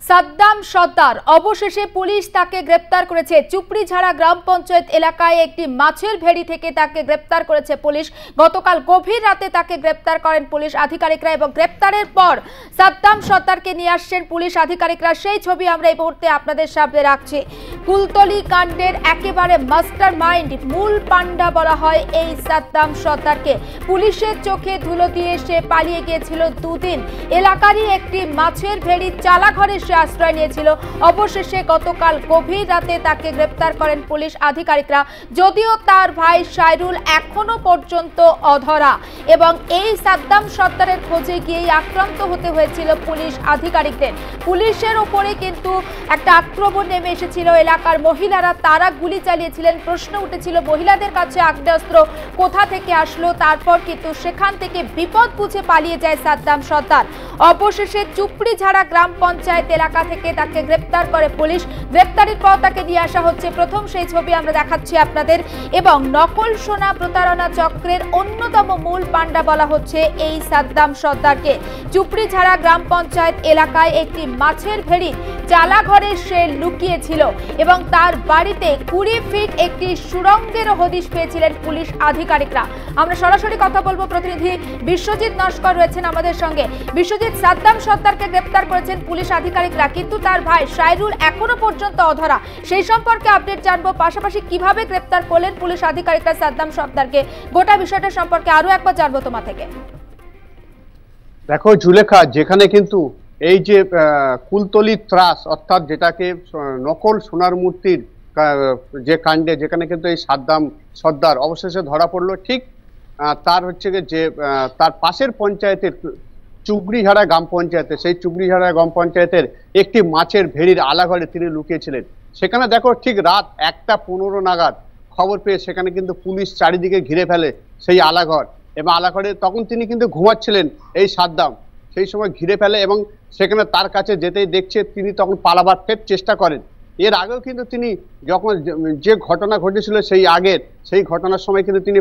সাদ্দাম সর্দার অবশেষে পুলিশ তাকে গ্রেপ্তার করেছে। চুপড়িঝাড়া গ্রাম পঞ্চায়েত এলাকায় একটি মাছের ভেড়ি থেকে তাকে গ্রেপ্তার করেছে পুলিশ। গতকাল গভীর রাতে তাকে গ্রেপ্তার করেন পুলিশ আধিকারিকরা এবং গ্রেপ্তারের পর সাদ্দাম সর্দারকে নিয়ে আসছেন পুলিশ আধিকারিকরা। সেই ছবি আমরা এই মুহূর্তে আপনাদের সামনে রাখছি। কুলতলি কাণ্ডের একেবারে মাস্টার মাইন্ড, মূল পান্ডা বলা হয় এই সাদ্দাম সর্দারকে। পুলিশের চোখে ধুলো দিয়ে সে পালিয়ে গিয়েছিল দুদিন। এলাকারই একটি মাছের ভেড়ির চালাঘরে সে আশ্রয় নিয়েছিল। অবশেষে গতকাল গভীর রাতে তাকে গ্রেপ্তার করেন পুলিশ আধিকারিকরা। যদিও তার ভাই সাইরুল এখনো পর্যন্ত অধরা এবং এই সাদ্দাম সর্দারের খোঁজে গিয়েই আক্রান্ত হতে হয়েছিল পুলিশ আধিকারিকদের। পুলিশের ওপরে কিন্তু একটা আক্রমণ নেমে এসেছিল। এলাকার মহিলারা তারা গুলি চালিয়েছিলেন। প্রশ্ন উঠেছিল মহিলাদের কাছে আগ্নেয়াস্ত্র কোথা থেকে আসলো। তারপর কিন্তু সেখান থেকে বিপদ বুঝে পালিয়ে যায় সাদ্দাম সর্দার। অবশেষে চুপড়িঝাড়া গ্রাম পঞ্চায়েত এলাকা থেকে তাকে গ্রেপ্তার করে পুলিশ। গ্রেপ্তারের পর তাকে নিয়ে আসা হচ্ছে। প্রথম সেই ছবি আমরা দেখাচ্ছি আপনাদের। এবং নকল সোনা প্রতারণা চক্রের অন্যতম মূল পান্ডা বলা হচ্ছে এই সাদ্দাম সর্দারকে। চুপড়িঝাড়া গ্রাম পঞ্চায়েত এলাকায় একটি মাছের ভেড়ি চালাঘরে সে লুকিয়েছিল এবং তার বাড়িতে 20 ফিট একটি সুড়ঙ্গের হদিশ পেয়েছিলেন পুলিশ আধিকারিকরা। আমরা সরাসরি কথা বলবো, প্রতিনিধি বিশ্বজিৎ নস্কর রয়েছেন আমাদের সঙ্গে। বিশ্বজিৎ, সাদ্দাম সর্দারকে গ্রেপ্তার করেছেন পুলিশ আধিকারিকরা, কিন্তু তার ভাই সাইরুল এখনো পর্যন্ত অধরা। সেই সম্পর্কে আপডেট জানবো, পাশাপাশি কিভাবে গ্রেপ্তার করলেন পুলিশ আধিকারিকরা সাদ্দাম সর্দারকে, গোটা বিষয়টা সম্পর্কে আরো একবার জানবো তোমার থেকে। দেখো জুলেখা, যেখানে কিন্তু এই যে কুলতলি ত্রাস অর্থাৎ যেটাকে নকল সোনার মূর্তির যে কাণ্ডে যেখানে কিন্তু এই সাদ্দাম সর্দার অবশেষে ধরা পড়লো, ঠিক তার হচ্ছে যে তার পাশের পঞ্চায়েতের চুপড়িঝাড়া গ্রাম পঞ্চায়েতে, সেই চুপড়িঝাড়া গ্রাম পঞ্চায়েতের একটি মাছের ভেড়ির আলাঘরে তিনি লুকিয়েছিলেন। সেখানে দেখো ঠিক রাত 1:15 নাগাদ খবর পেয়ে সেখানে কিন্তু পুলিশ চারিদিকে ঘিরে ফেলে সেই আলাঘর এবং আলাঘরে তখন তিনি কিন্তু ঘুমাচ্ছিলেন এই সাদ্দাম। সেই সময় ঘিরে ফেলে এবং সেখানে তার কাছে যেতেই দেখছে তিনি তখন পালাবার ফের চেষ্টা করেন। এর আগেও কিন্তু তিনি যখন যে ঘটনা ঘটেছিল সেই ঘটনার সময় কিন্তু তিনি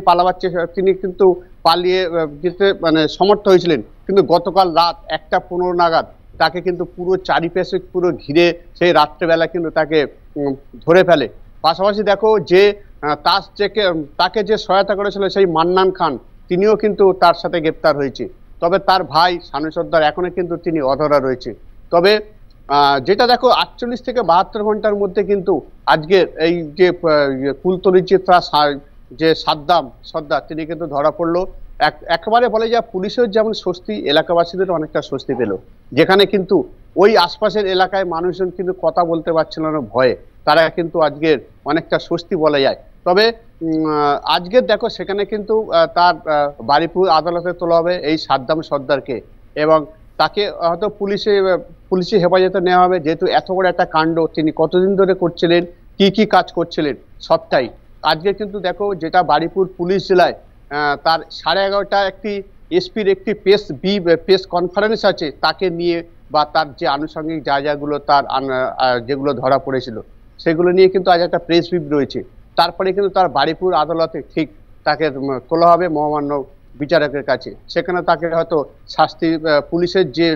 তিনি কিন্তু পালিয়ে যেতে সমর্থ হয়েছিলেন। কিন্তু গতকাল রাত 1:15 নাগাদ তাকে কিন্তু পুরো চারিপাশে পুরো ঘিরে সেই রাত্রেবেলা কিন্তু তাকে ধরে ফেলে। পাশাপাশি দেখো যে তাকে যে সহায়তা করেছিল সেই মান্নান খান, তিনিও কিন্তু তার সাথে গ্রেপ্তার হয়েছে। তবে তার ভাই সানু সর্দার এখনো কিন্তু তিনি অধরা রয়েছে। তবে যেটা দেখো 48 থেকে 72 ঘন্টার মধ্যে কিন্তু আজকের এই যে কুলতলির যে সাদ্দাম সর্দার তিনি কিন্তু ধরা পড়লো। একেবারে বলে যা পুলিশের যেমন স্বস্তি, এলাকাবাসীদের অনেকটা স্বস্তি পেল। যেখানে কিন্তু ওই আশপাশের এলাকায় মানুষজন কিন্তু কথা বলতে পারছিল না ভয়ে, তারা কিন্তু আজকের অনেকটা স্বস্তি বলা যায়। তবে আজকের দেখো সেখানে কিন্তু তার বারুইপুর আদালতে তোলা হবে এই সাদ্দাম সর্দারকে এবং তাকে হয়তো পুলিশি হেফাজতে নেওয়া হবে। যেহেতু এত বড় একটা কাণ্ড তিনি কতদিন ধরে করছিলেন, কি কাজ করছিলেন সবটাই আজকে কিন্তু দেখো যেটা বারুইপুর পুলিশ জেলায় তার 11:30 একটি এসপির একটি প্রেস কনফারেন্স আছে তাকে নিয়ে, বা তার যে আনুষঙ্গিক জায়গাগুলো তার যেগুলো ধরা পড়েছিল সেগুলো নিয়ে কিন্তু আজ একটা প্রেস ব্রিফ রয়েছে। তারপরে কিন্তু তার বারুইপুর আদালতে ঠিক তাকে তোলা হবে মহামান্য বিচারকের কাছে। সেখানে তাকে হয়তো শাস্তি পুলিশের যে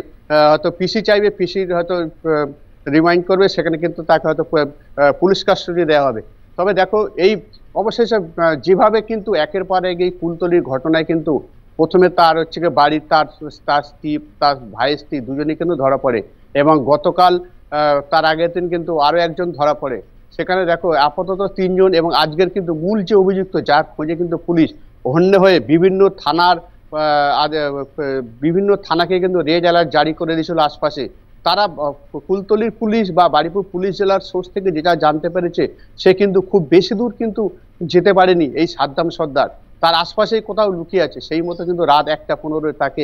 হয়তো পিসি চাইবে, পিসির হয়তো রিমাইন্ড করবে, সেখানে কিন্তু তাকে হয়তো পুলিশ কাস্টডি দেওয়া হবে। তবে দেখো এই অবশেষে যেভাবে কিন্তু একের পর এক এই কুলতলির ঘটনায় কিন্তু প্রথমে তার হচ্ছে বাড়ির তার স্ত্রী, তার ভাইয়ের স্ত্রী দুজনেই কিন্তু ধরা পড়ে এবং গতকাল তার আগের দিন কিন্তু আরো একজন ধরা পড়ে। সেখানে দেখো আপাতত 3 জন এবং আজকের কিন্তু মূল যে অভিযুক্ত যার খোঁজে কিন্তু পুলিশ হন্যে হয়ে বিভিন্ন থানাকে কিন্তু রেড অ্যালার্ট জারি করে দিয়েছিল আশপাশে। তারা কুলতলির পুলিশ বা বারুইপুর পুলিশ জেলার সোর্স থেকে যেটা জানতে পেরেছে সে কিন্তু খুব বেশি দূর কিন্তু যেতে পারেনি এই সাদ্দাম সর্দার, তার আশপাশেই কোথাও লুকিয়ে আছে। সেই মতো কিন্তু রাত 1:15 তাকে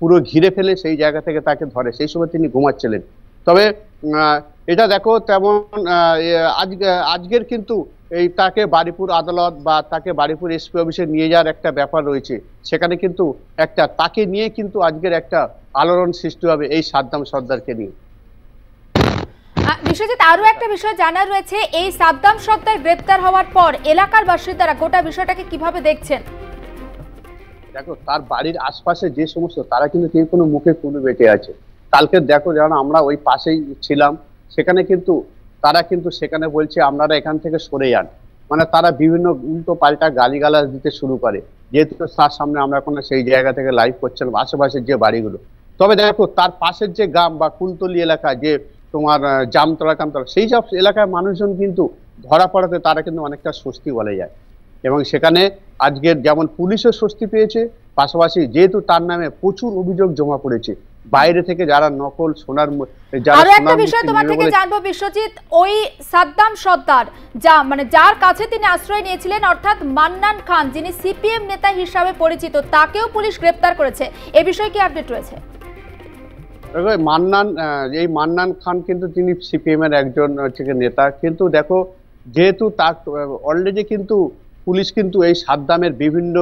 পুরো ঘিরে ফেলে সেই জায়গা থেকে তাকে ধরে। সেই সময় তিনি ঘুমাচ্ছিলেন। তবে এটা দেখো তেমন আজকের কিন্তু এই তাকে বারুইপুর আদালত বা তাকে বারুইপুর এসপি অফিসে নিয়ে যাওয়ার একটা ব্যাপার রয়েছে। সেখানে কিন্তু তাকে নিয়ে কিন্তু আজকের একটা আলোড়ন সৃষ্টি হবে এই সাদ্দাম সর্দারকে নিয়ে। বিশ্বজিৎ, আরো একটা বিষয় জানা রয়েছে, এই সাদ্দাম সর্দার গ্রেপ্তার হওয়ার পর এলাকার বাসিন্দারা গোটা বিষয়টাকে কিভাবে দেখছেন? দেখো তার বাড়ির আশপাশে যে সমস্ত তারা কিন্তু কেউ কোনো মুখে কুলু বেঁটে আছে কালকে দেখো যেন আমরা ওই পাশেই ছিলাম, সেখানে কিন্তু তারা কিন্তু সেখানে বলছে আপনারা এখান থেকে সরে যান, মানে তারা বিভিন্ন উল্টো পাল্টা গালিগালাজ দিতে শুরু করে, যেহেতু তার সামনে আমরা কোনো সেই জায়গা থেকে লাইভ করছিলাম আশেপাশের যে বাড়িগুলো। তবে দেখো তার পাশের যে গ্রাম বা কুলতলি এলাকা, যে তোমার জামতলা কামতলা, সেই সব এলাকায় মানুষজন কিন্তু ধরা পড়াতে তারা কিন্তু অনেকটা স্বস্তি বলা যায়। এবং সেখানে আজকের যেমন পুলিশও স্বস্তি পেয়েছে, পাশাপাশি যেহেতু তার নামে প্রচুর অভিযোগ জমা পড়েছে বাইরে থেকে যারা নকল সোনার আরো একটা বিষয় তোমার থেকে জানবো বিশ্বজিৎ, ওই সাদ্দাম সর্দার যার কাছে তিনি আশ্রয় নিয়েছিলেন, অর্থাৎ মান্নান খান, যিনি সিপিএম নেতা হিসাবে পরিচিত, তাকেও পুলিশ গ্রেফতার করেছে, এ বিষয়ে কি আপডেট রয়েছে? মান্নান খান কিন্তু তিনি সিপিএম এর একজন নেতা, কিন্তু দেখো যেহেতু তার অলরেডি কিন্তু পুলিশ কিন্তু এই সাদ্দামের বিভিন্ন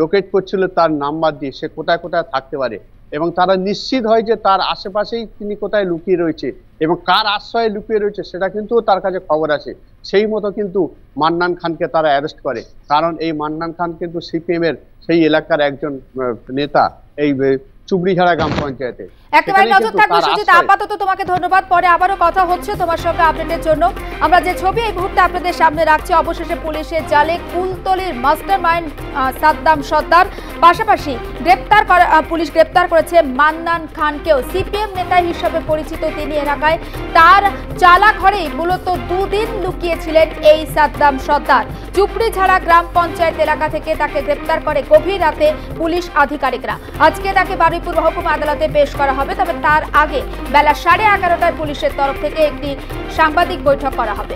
লোকেট করছিল তার নাম্বার দিয়ে, সে কোথায় কোথায় থাকতে পারে, এবং তারা নিশ্চিত হয় যে তার আশেপাশেই তিনি কোথায় লুকিয়ে রয়েছে এবং কার আশ্রয়ে লুকিয়ে রয়েছে সেটা কিন্তু তার কাছে খবর আছে। সেই মতো কিন্তু মান্নান খানকে তারা অ্যারেস্ট করে, কারণ এই মান্নান খান কিন্তু সিপিএম এর সেই এলাকার একজন নেতা, এই চুবড়িঝাড়া গ্রাম পঞ্চায়েতে। একেবারে নজর থাকবে সুজিত, আপাতত তোমাকে ধন্যবাদ, পরে আবারও কথা হচ্ছে তোমার সঙ্গে আপডেটের জন্য। আমরা যে ছবি এই মুহূর্তে আপনাদের সামনে রাখছি, অবশেষে পুলিশের জালে কুলতলির মাস্টারমাইন্ড সাদ্দাম সর্দার, পাশাপাশি পুলিশ গ্রেপ্তার করেছে মান্নান খানকেও, সিপিএম নেতা হিসেবে পরিচিত তিনি এলাকায়। তার চালা ঘরেই মূলত দুদিন লুকিয়েছিলেন এই সাদ্দাম সর্দার। চুপড়িঝাড়া গ্রাম পঞ্চায়েত এলাকা থেকে তাকে গ্রেপ্তার করে গভীর রাতে পুলিশ আধিকারিকরা। আজকে তাকে বারুইপুর মহকুমা আদালতে পেশ করা হবে, তবে তার আগে বেলা 11:30টায় পুলিশের তরফ থেকে একটি সাংবাদিক বৈঠক করা হবে।